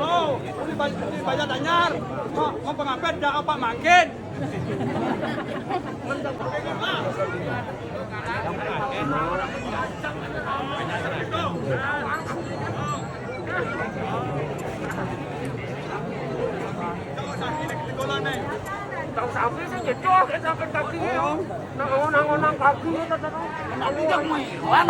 Di Banjar Danyar. Mau pengapet dah apa mangkin. Tahu sapi sih nyecok kita ke kaki. Nang kaki kita tapi dah mewah.